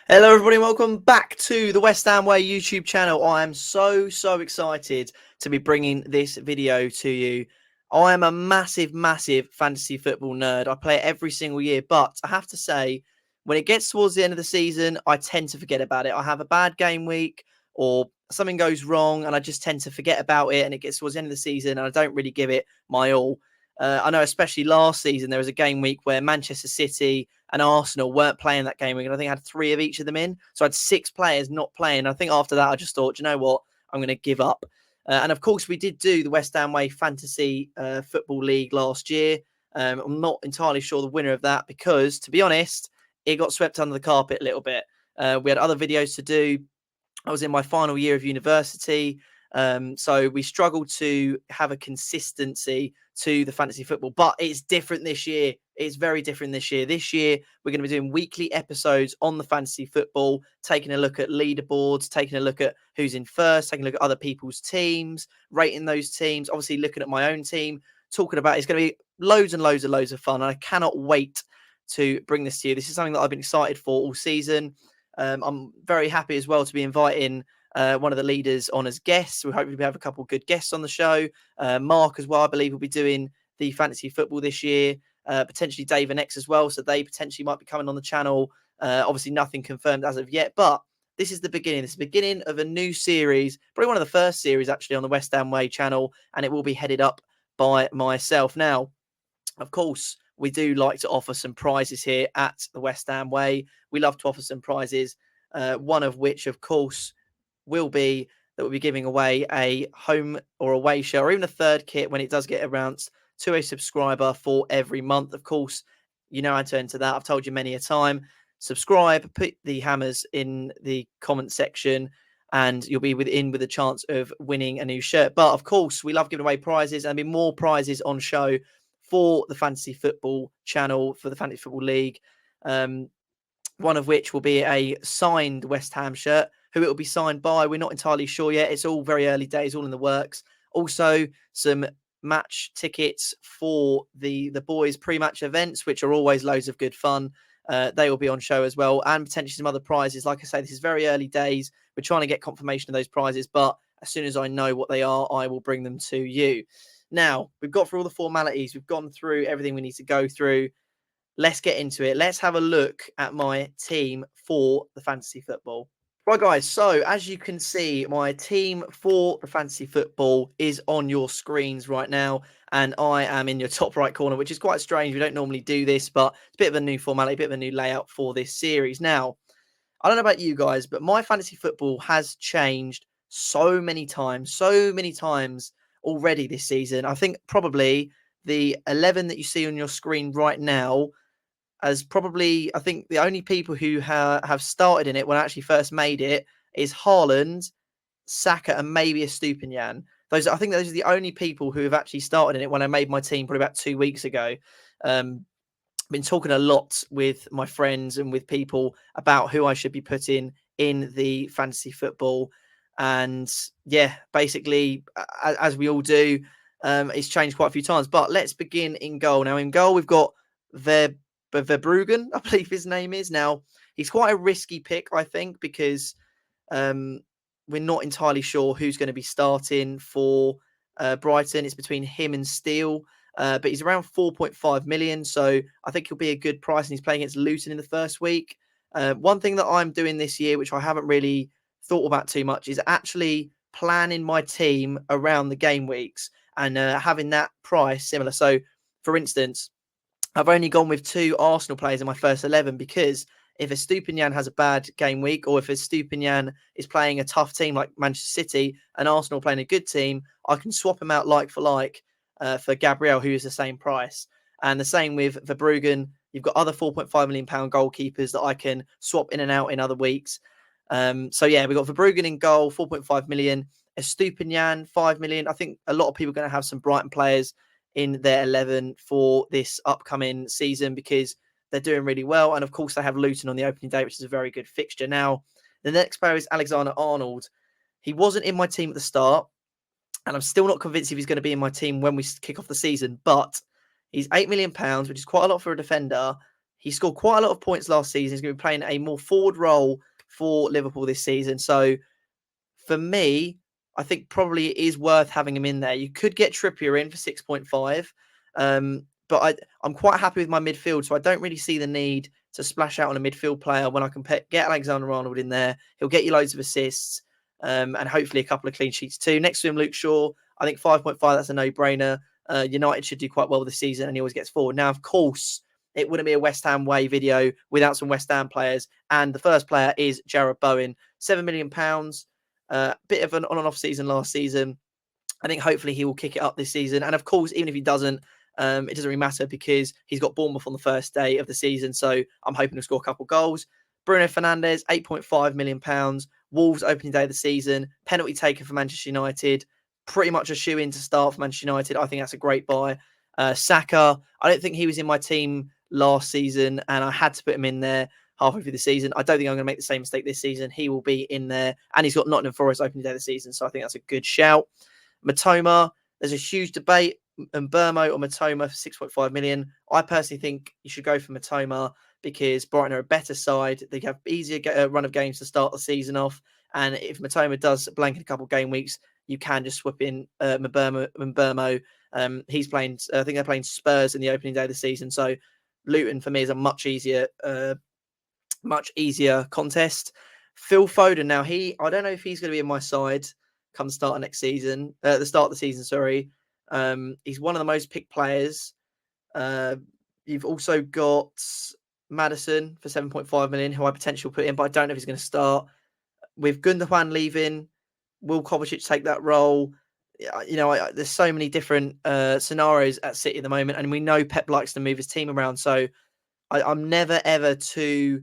Hello everybody, welcome back to the West Ham Way YouTube channel. I am so excited to be bringing this video to you. I am a massive fantasy football nerd. I play it every single year, but I have to say, when it gets towards the end of the season, I tend to forget about it. I have a bad game week or something goes wrong and I just tend to forget about it, and it gets towards the end of the season and I don't really give it my all. I know especially last season, there was a game week where Manchester City and Arsenal weren't playing that game week, and I think I had 3 of each of them in. So I had 6 players not playing. I think after that, I just thought, you know what, I'm going to give up. And of course, we did do the West Ham Way Fantasy Football League last year. I'm not entirely sure the winner of that because, to be honest, it got swept under the carpet a little bit. We had other videos to do. I was in my final year of university. So we struggled to have a consistency to the fantasy football, but it's different this year. It's very different this year. This year, we're going to be doing weekly episodes on the fantasy football, taking a look at leaderboards, taking a look at who's in first, taking a look at other people's teams, rating those teams, obviously looking at my own team, talking about it's going to be loads and loads of fun. And I cannot wait to bring this to you. This is something that I've been excited for all season. I'm very happy as well to be inviting one of the leaders on as guests. We hope we have a couple of good guests on the show. Mark as well, I believe, will be doing the fantasy football this year. Potentially Dave and X as well. So they potentially might be coming on the channel. Obviously nothing confirmed as of yet, but this is the beginning. This is the beginning of a new series, probably one of the first series actually on the West Ham Way channel, and it will be headed up by myself. Now, of course, we do like to offer some prizes here at the West Ham Way. We love to offer some prizes, one of which, of course, will be that we'll be giving away a home or away shirt or even a third kit when it does get announced to a subscriber for every month. Of course, you know how to enter that. I've told you many a time. Subscribe, put the hammers in the comment section, and you'll be within with a chance of winning a new shirt. But of course, we love giving away prizes, and there'll be more prizes on show for the fantasy football channel, for the fantasy football league. One of which will be a signed West Ham shirt. Who it will be signed by, we're not entirely sure yet. It's all very early days, all in the works. Also, some match tickets for the boys' pre-match events, which are always loads of good fun. They will be on show as well, and potentially some other prizes. Like I say, this is very early days. We're trying to get confirmation of those prizes, but as soon as I know what they are, I will bring them to you. Now, we've got through all the formalities. We've gone through everything we need to go through. Let's get into it. Let's have a look at my team for the fantasy football. Right, guys, so as you can see, my team for the fantasy football is on your screens right now, and I am in your top right corner, which is quite strange. We don't normally do this, but it's a bit of a new formality, a bit of a new layout for this series. Now, I don't know about you guys, but my fantasy football has changed so many times already this season. I think probably the 11 that you see on your screen right now as probably, I think the only people who have started in it when I actually first made it is Haaland, Saka, and maybe a Stupinian. I think those are the only people who have actually started in it when I made my team probably about 2 weeks ago. Been talking a lot with my friends and with people about who I should be putting in the fantasy football. And yeah, basically, as we all do, it's changed quite a few times. But let's begin in goal. Now, in goal, we've got Verbruggen, I believe his name is. Now, he's quite a risky pick, I think, because we're not entirely sure who's going to be starting for Brighton. It's between him and Steele, but he's around 4.5 million, so I think he'll be a good price, and he's playing against Luton in the first week. One thing that I'm doing this year, which I haven't really thought about too much, is actually planning my team around the game weeks and having that price similar. So, for instance, I've only gone with 2 Arsenal players in my first 11 because if a Stupinian has a bad game week, or if a Stupinian is playing a tough team like Manchester City and Arsenal playing a good team, I can swap him out like for like for Gabriel, who is the same price. And the same with Verbruggen. You've got other £4.5 million goalkeepers that I can swap in and out in other weeks. So yeah, we've got Verbruggen in goal, 4.5 million. Estupinian, 5 million. I think a lot of people are going to have some Brighton players in their 11 for this upcoming season because they're doing really well. And of course, they have Luton on the opening day, which is a very good fixture. Now, the next player is Alexander-Arnold. He wasn't in my team at the start, and I'm still not convinced if he's going to be in my team when we kick off the season, but he's £8 million, which is quite a lot for a defender. He scored quite a lot of points last season. He's going to be playing a more forward role for Liverpool this season. So for me, I think probably it is worth having him in there. You could get Trippier in for 6.5. But I'm quite happy with my midfield, so I don't really see the need to splash out on a midfield player when I can get Alexander-Arnold in there. He'll get you loads of assists and hopefully a couple of clean sheets too. Next to him, Luke Shaw. I think 5.5, that's a no-brainer. United should do quite well this season, and he always gets forward. Now, of course, it wouldn't be a West Ham way video without some West Ham players, and the first player is Jarrod Bowen. £7 million. Bit of an on and off season last season. I think hopefully he will kick it up this season. And of course, even if he doesn't, it doesn't really matter because he's got Bournemouth on the first day of the season. So I'm hoping to score a couple of goals. Bruno Fernandes, £8.5 million. Wolves opening day of the season. Penalty taker for Manchester United. Pretty much a shoe-in to start for Manchester United. I think that's a great buy. Saka, I don't think he was in my team last season, and I had to put him in there halfway through the season. I don't think I'm going to make the same mistake this season. He will be in there, and he's got Nottingham Forest opening day of the season, so I think that's a good shout. Matoma, there's a huge debate, and Burmo or Matoma for 6.5 million. I personally think you should go for Matoma because Brighton are a better side. They have easier run of games to start the season off, and if Matoma does blank in a couple of game weeks, you can just swap in Mbermo. He's playing. I think they're playing Spurs in the opening day of the season. So Luton for me is a much easier contest. Phil Foden. Now I don't know if he's going to be in my side come the start of next season. The start of the season, sorry. He's one of the most picked players. You've also got Maddison for 7.5 million, who I potentially put in, but I don't know if he's going to start. With Gundogan leaving, will Kovacic take that role? There's so many different scenarios at City at the moment, and we know Pep likes to move his team around. So I'm never ever too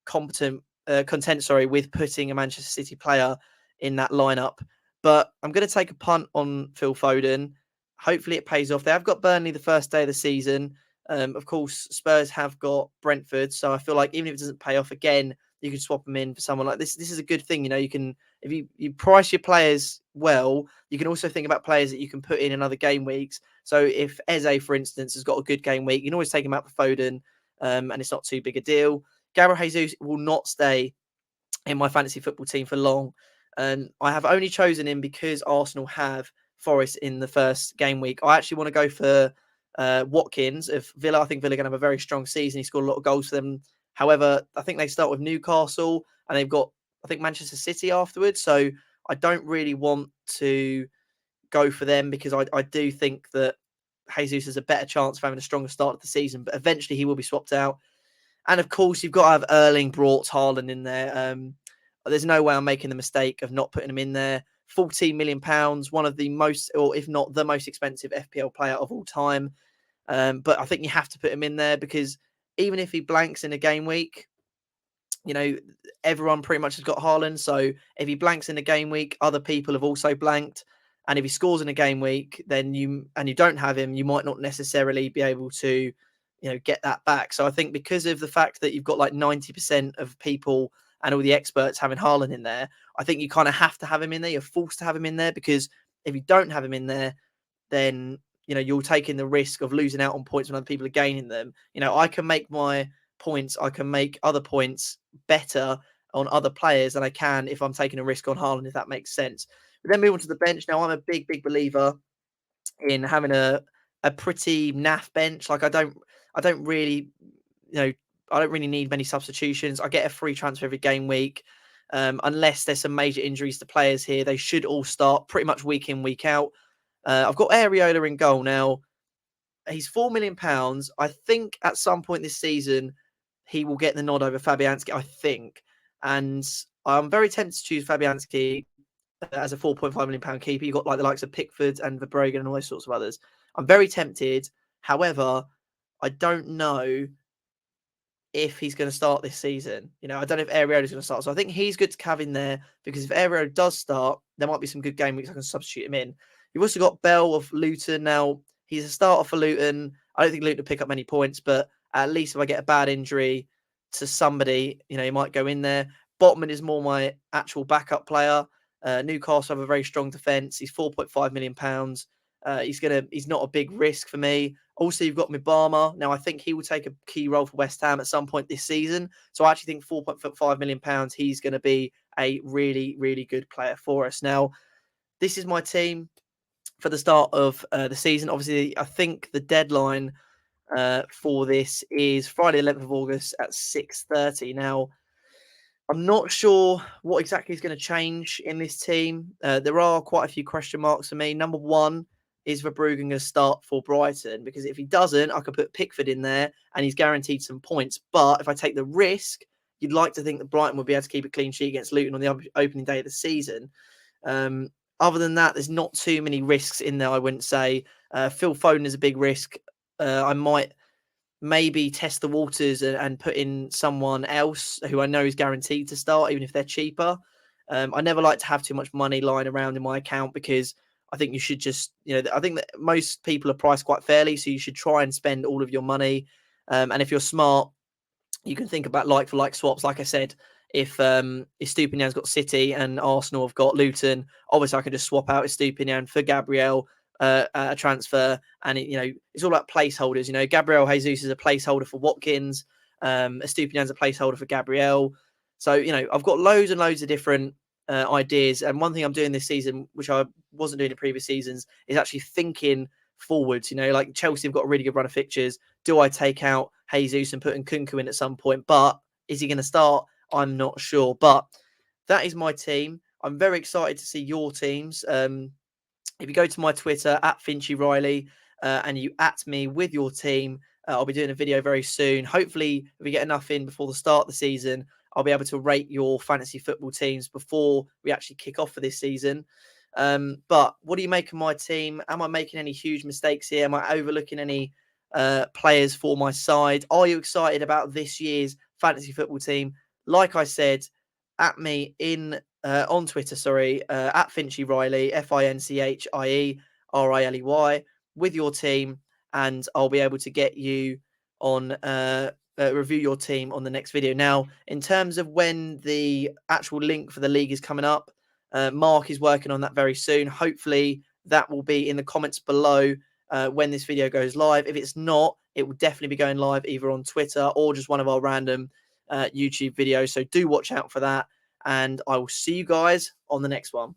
content, with putting a Manchester City player in that lineup. But I'm going to take a punt on Phil Foden. Hopefully it pays off. They have got Burnley the first day of the season. Of course, Spurs have got Brentford. So I feel like even if it doesn't pay off again, you can swap them in for someone like this. This is a good thing. You can, if you price your players well, you can also think about players that you can put in other game weeks. So if Eze, for instance, has got a good game week, you can always take him out for Foden, and it's not too big a deal. Gabriel Jesus will not stay in my fantasy football team for long. And I have only chosen him because Arsenal have Forest in the first game week. I actually want to go for Watkins of Villa. I think Villa are going to have a very strong season. He scored a lot of goals for them. However, I think they start with Newcastle and they've got, I think, Manchester City afterwards. So I don't really want to go for them because I do think that Jesus has a better chance of having a stronger start of the season, but eventually he will be swapped out. And of course, you've got to have Erling Braut Haaland in there. There's no way I'm making the mistake of not putting him in there. £14 million, one of the most, or if not the most expensive FPL player of all time. But I think you have to put him in there because even if he blanks in a game week, everyone pretty much has got Haaland. So if he blanks in a game week, other people have also blanked. And if he scores in a game week, then you don't have him, you might not necessarily be able to, get that back. So I think because of the fact that you've got like 90% of people and all the experts having Haaland in there, I think you kind of have to have him in there. You're forced to have him in there because if you don't have him in there, then, you're taking the risk of losing out on points when other people are gaining them. I can make my points. I can make other points better on other players than I can if I'm taking a risk on Haaland, if that makes sense. But then move on to the bench. Now, I'm a big, big believer in having a pretty naff bench. Like I don't really, I don't really need many substitutions. I get a free transfer every game week. Unless there's some major injuries to players here, they should all start pretty much week in, week out. I've got Areola in goal now. He's £4 million. I think at some point this season, he will get the nod over Fabianski, I think. And I'm very tempted to choose Fabianski as a £4.5 million keeper. You've got like the likes of Pickford and Verbruggen and all those sorts of others. I'm very tempted. However, I don't know if he's going to start this season. I don't know if Areola is going to start. So I think he's good to have in there because if Areola does start, there might be some good game weeks I can substitute him in. You've also got Bell of Luton. Now, he's a starter for Luton. I don't think Luton will pick up many points, but at least if I get a bad injury to somebody, he might go in there. Botman is more my actual backup player. Newcastle have a very strong defence. He's £4.5 million. He's not a big risk for me. Also, you've got Mibama. Now, I think he will take a key role for West Ham at some point this season. So I actually think £4.5 million, he's going to be a really, really good player for us. Now, this is my team for the start of the season. Obviously, I think the deadline for this is Friday, 11th of August at 6:30. Now, I'm not sure what exactly is going to change in this team. There are quite a few question marks for me. Number one, is Verbruggen going to start for Brighton? Because if he doesn't, I could put Pickford in there and he's guaranteed some points. But if I take the risk, you'd like to think that Brighton would be able to keep a clean sheet against Luton on the opening day of the season. Other than that, there's not too many risks in there, I wouldn't say. Phil Foden is a big risk. I might maybe test the waters and put in someone else who I know is guaranteed to start, even if they're cheaper. I never like to have too much money lying around in my account because I think you should just, I think that most people are priced quite fairly, so you should try and spend all of your money. And if you're smart, you can think about like for like swaps. Like I said, if Estupiñán's got City and Arsenal have got Luton, obviously I can just swap out Estupiñán for Gabriel, a transfer, and it's all about placeholders. Gabriel Jesus is a placeholder for Watkins, Estupiñán's a placeholder for Gabriel. So I've got loads and loads of different ideas. And one thing I'm doing this season, which I wasn't doing in previous seasons, is actually thinking forwards. Like Chelsea have got a really good run of fixtures. Do I take out Jesus and put Nkunku in at some point? But is he going to start? I'm not sure. But that is my team. I'm very excited to see your teams. If you go to my Twitter at Finchy Riley and you at me with your team, I'll be doing a video very soon. Hopefully, if we get enough in before the start of the season, I'll be able to rate your fantasy football teams before we actually kick off for this season. But what do you make of my team? Am I making any huge mistakes here? Am I overlooking any players for my side? Are you excited about this year's fantasy football team? Like I said, at me on Twitter, at Finchy Riley, FINCHIE RILEY, with your team, and I'll be able to get you on review your team on the next video. Now, in terms of when the actual link for the league is coming up, Mark is working on that very soon. Hopefully, that will be in the comments below when this video goes live. If it's not, it will definitely be going live either on Twitter or just one of our random YouTube videos. So do watch out for that. And I will see you guys on the next one.